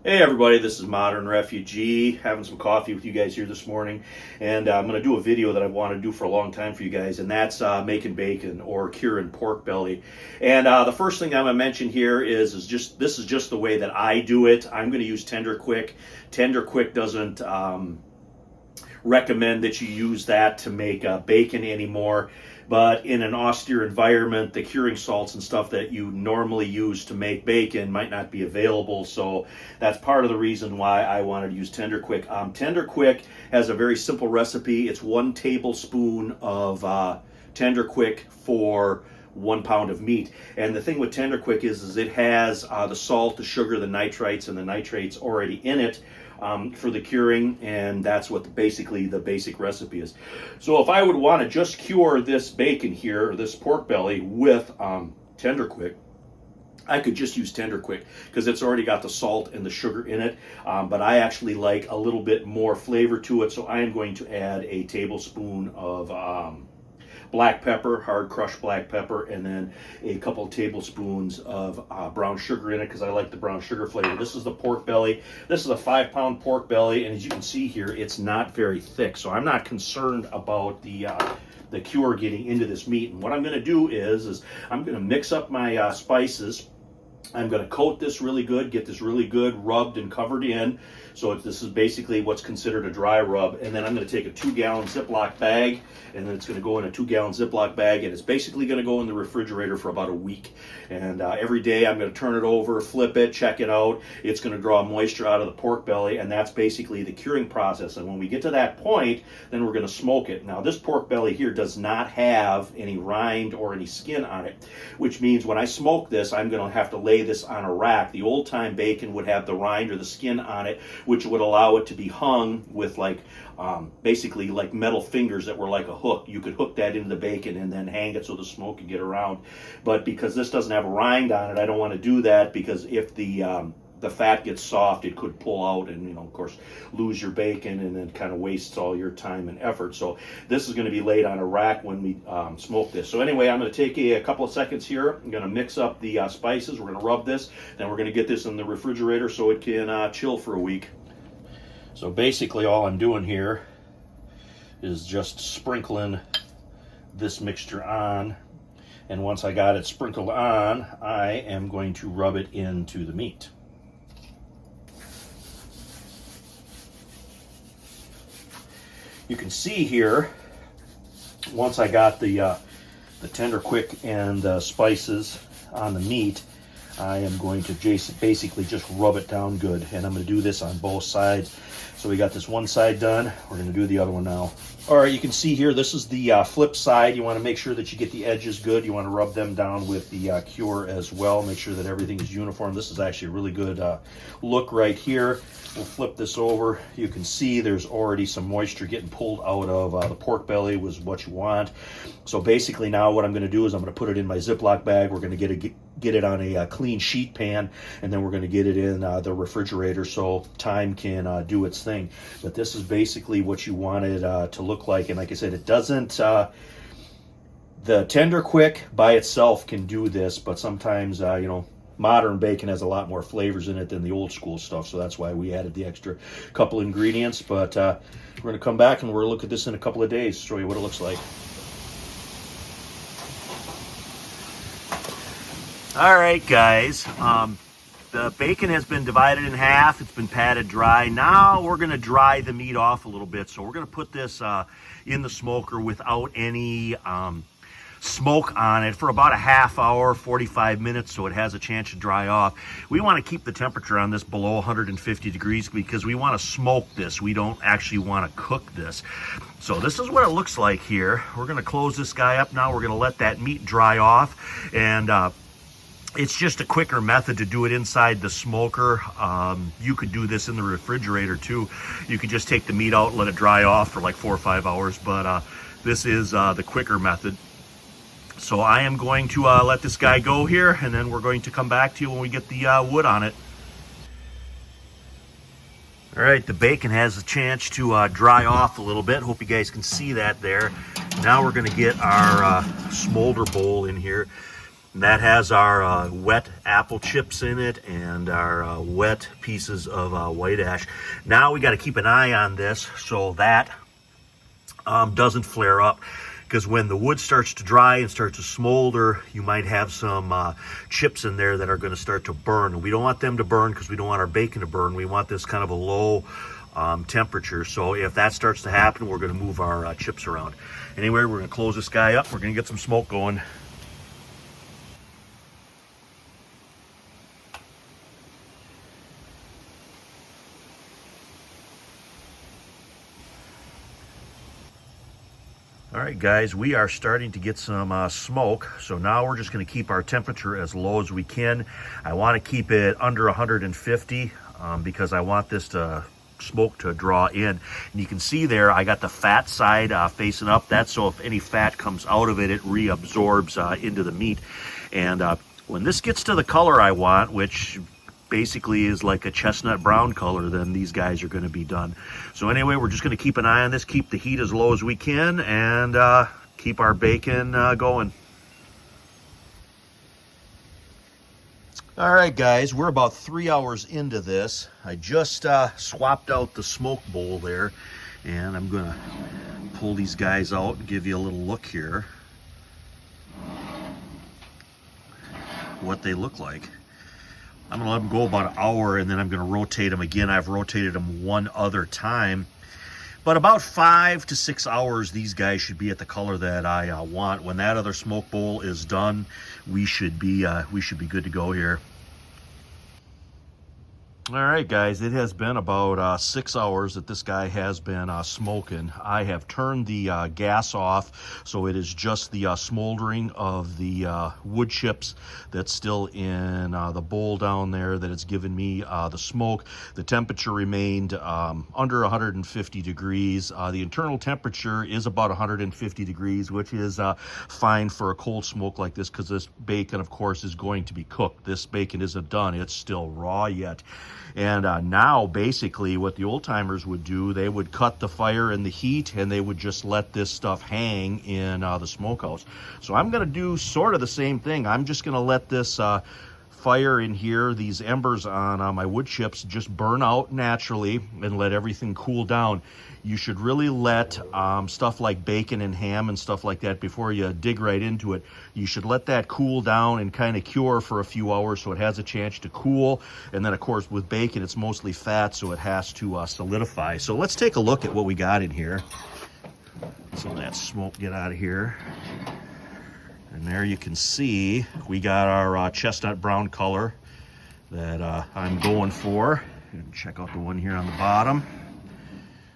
Hey everybody, this is Modern Refugee, having some coffee with you guys here this morning, and I'm going to do a video that I've wanted to do for a long time for you guys, and that's making bacon or curing pork belly. And the first thing I'm going to mention here is this is just the way that I do it. I'm going to use Tender Quick. Tender Quick doesn't recommend that you use that to make bacon anymore. But in an austere environment, the curing salts and stuff that you normally use to make bacon might not be available. So that's part of the reason why I wanted to use Tender Quick. Tender Quick has a very simple recipe. It's 1 tablespoon of Tender Quick for 1 pound of meat. And the thing with Tender Quick is it has the salt, the sugar, the nitrites, and the nitrates already in it for the curing, and that's what basically the basic recipe is. So if I would want to just cure this bacon here, or this pork belly, with Tender Quick, I could just use Tender Quick because it's already got the salt and the sugar in it, but I actually like a little bit more flavor to it, so I am going to add a tablespoon of black pepper, hard crushed black pepper, and then a couple tablespoons of brown sugar in it because I like the brown sugar flavor. This is the pork belly. This is a 5-pound pork belly, and as you can see here, it's not very thick, so I'm not concerned about the cure getting into this meat. And what I'm going to do is I'm going to mix up my spices. I'm going to coat this really good, get this really good rubbed and covered in. So this is basically what's considered a dry rub. And then I'm going to take a 2-gallon Ziploc bag, and then it's going to go in a 2-gallon Ziploc bag, and it's basically going to go in the refrigerator for about a week. And every day I'm going to turn it over, flip it, check it out. It's going to draw moisture out of the pork belly, and that's basically the curing process. And when we get to that point, then we're going to smoke it. Now this pork belly here does not have any rind or any skin on it, which means when I smoke this, I'm going to have to lay this on a rack. The old time bacon would have the rind or the skin on it, which would allow it to be hung with basically like metal fingers that were like a hook. You could hook that into the bacon and then hang it so the smoke could get around. But because this doesn't have a rind on it, I don't want to do that, because if the fat gets soft, it could pull out and, of course, lose your bacon, and then kind of wastes all your time and effort. So this is going to be laid on a rack when we smoke this. So anyway, I'm going to take a couple of seconds here. I'm going to mix up the spices. We're going to rub this. Then we're going to get this in the refrigerator so it can chill for a week. So basically all I'm doing here is just sprinkling this mixture on. And once I got it sprinkled on, I am going to rub it into the meat. You can see here, once I got the Tender Quick and the spices on the meat, I am going to basically just rub it down good. And I'm going to do this on both sides. So we got this one side done. We're going to do the other one now. All right, you can see here, this is the flip side. You want to make sure that you get the edges good. You want to rub them down with the cure as well. Make sure that everything is uniform. This is actually a really good look right here. We'll flip this over. You can see there's already some moisture getting pulled out of the pork belly, was what you want. So basically now what I'm going to do is I'm going to put it in my Ziploc bag. We're going to get it on a clean sheet pan, and then we're going to get it in the refrigerator so time can do its thing. But this is basically what you want it to look like. And like I said, it doesn't... the Tender Quick by itself can do this, but sometimes, modern bacon has a lot more flavors in it than the old school stuff, so that's why we added the extra couple ingredients. But we're going to come back and we're going to look at this in a couple of days, show you what it looks like. All right, guys, the bacon has been divided in half. It's been patted dry. Now we're going to dry the meat off a little bit. So we're going to put this in the smoker without any smoke on it for about a half hour, 45 minutes, so it has a chance to dry off. We want to keep the temperature on this below 150 degrees because we want to smoke this. We don't actually want to cook this. So this is what it looks like here. We're going to close this guy up now. We're going to let that meat dry off, and it's just a quicker method to do it inside the smoker. You could do this in the refrigerator too. You could just take the meat out and let it dry off for like 4 or 5 hours, but this is the quicker method. So I am going to let this guy go here, and then we're going to come back to you when we get the wood on it. All right, the bacon has a chance to dry off a little bit. Hope you guys can see that there. Now we're going to get our smolder bowl in here. And that has our wet apple chips in it and our wet pieces of white ash. Now we got to keep an eye on this so that doesn't flare up, because when the wood starts to dry and starts to smolder, you might have some chips in there that are going to start to burn. And we don't want them to burn because we don't want our bacon to burn. We want this kind of a low temperature. So if that starts to happen, we're going to move our chips around. Anyway, we're going to close this guy up. We're going to get some smoke going. All right, guys, we are starting to get some smoke. So now we're just going to keep our temperature as low as we can. I want to keep it under 150 because I want this smoke to draw in. And you can see there, I got the fat side facing up. That's so if any fat comes out of it, it reabsorbs into the meat. And when this gets to the color I want, which basically is like a chestnut brown color, then these guys are going to be done. So anyway, we're just going to keep an eye on this, keep the heat as low as we can, and keep our bacon going. All right, guys, we're about 3 hours into this. I just swapped out the smoke bowl there, and I'm going to pull these guys out and give you a little look here what they look like. I'm going to let them go about an hour, and then I'm going to rotate them again. I've rotated them one other time. But about 5 to 6 hours, these guys should be at the color that I want. When that other smoke bowl is done, we should be good to go here. All right, guys, it has been about 6 hours that this guy has been smoking. I have turned the gas off, so it is just the smoldering of the wood chips that's still in the bowl down there that it's given me the smoke. The temperature remained under 150 degrees. The internal temperature is about 150 degrees, which is fine for a cold smoke like this, because this bacon, of course, is going to be cooked. This bacon isn't done. It's still raw yet. And now, basically, what the old-timers would do, they would cut the fire and the heat, and they would just let this stuff hang in the smokehouse. So I'm going to do sort of the same thing. I'm just going to let this fire in here, these embers on my wood chips, just burn out naturally and let everything cool down. You should really let stuff like bacon and ham and stuff like that, before you dig right into it, you should let that cool down and kind of cure for a few hours so it has a chance to cool. And then, of course, with bacon, it's mostly fat, so it has to solidify. So let's take a look at what we got in here. Some of that smoke get out of here. And there you can see we got our chestnut brown color that I'm going for. And check out the one here on the bottom.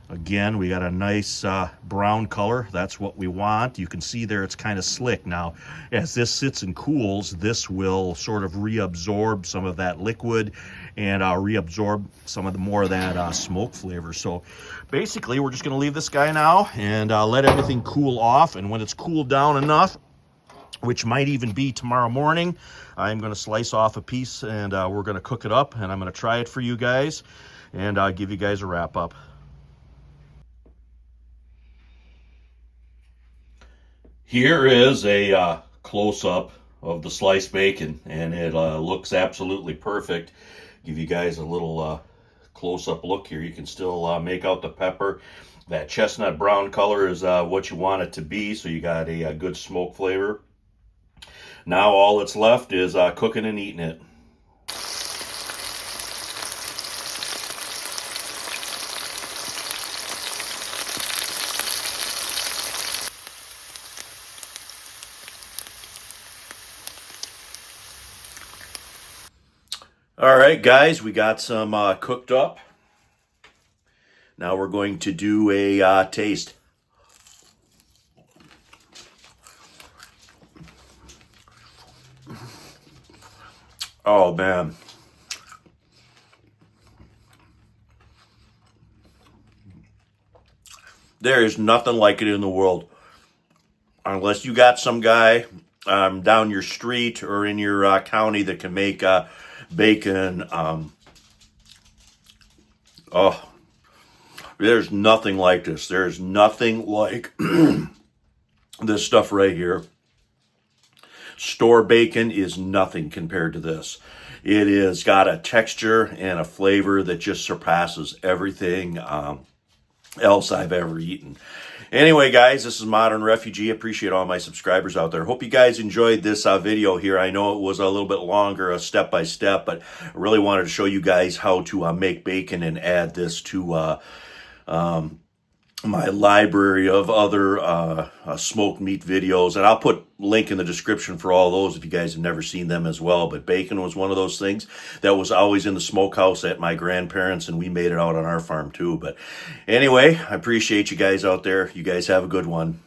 Again, we got a nice brown color. That's what we want. You can see there it's kind of slick. Now, as this sits and cools, this will sort of reabsorb some of that liquid and reabsorb some of the more of that smoke flavor. So basically, we're just going to leave this guy now and let everything cool off. And when it's cooled down enough, which might even be tomorrow morning, I'm going to slice off a piece and we're going to cook it up. And I'm going to try it for you guys and give you guys a wrap up. Here is a close-up of the sliced bacon, and it looks absolutely perfect. Give you guys a little close-up look here. You can still make out the pepper. That chestnut brown color is what you want it to be, so you got a good smoke flavor. Now all that's left is cooking and eating it. All right, guys, we got some cooked up. Now we're going to do a taste. Oh, man. There is nothing like it in the world. Unless you got some guy down your street or in your county that can make bacon. Oh, there's nothing like this. There's nothing like this stuff right here. Store bacon is nothing compared to this. It is got a texture and a flavor that just surpasses everything else I've ever eaten. Anyway, guys, this is Modern Refugee. Appreciate all my subscribers out there. Hope you guys enjoyed this video here. I know it was a little bit longer, a step-by-step, but I really wanted to show you guys how to make bacon and add this to my library of other smoked meat videos. And I'll put a link in the description for all those if you guys have never seen them as well. But bacon was one of those things that was always in the smokehouse at my grandparents', and we made it out on our farm too. But anyway, I appreciate you guys out there. You guys have a good one.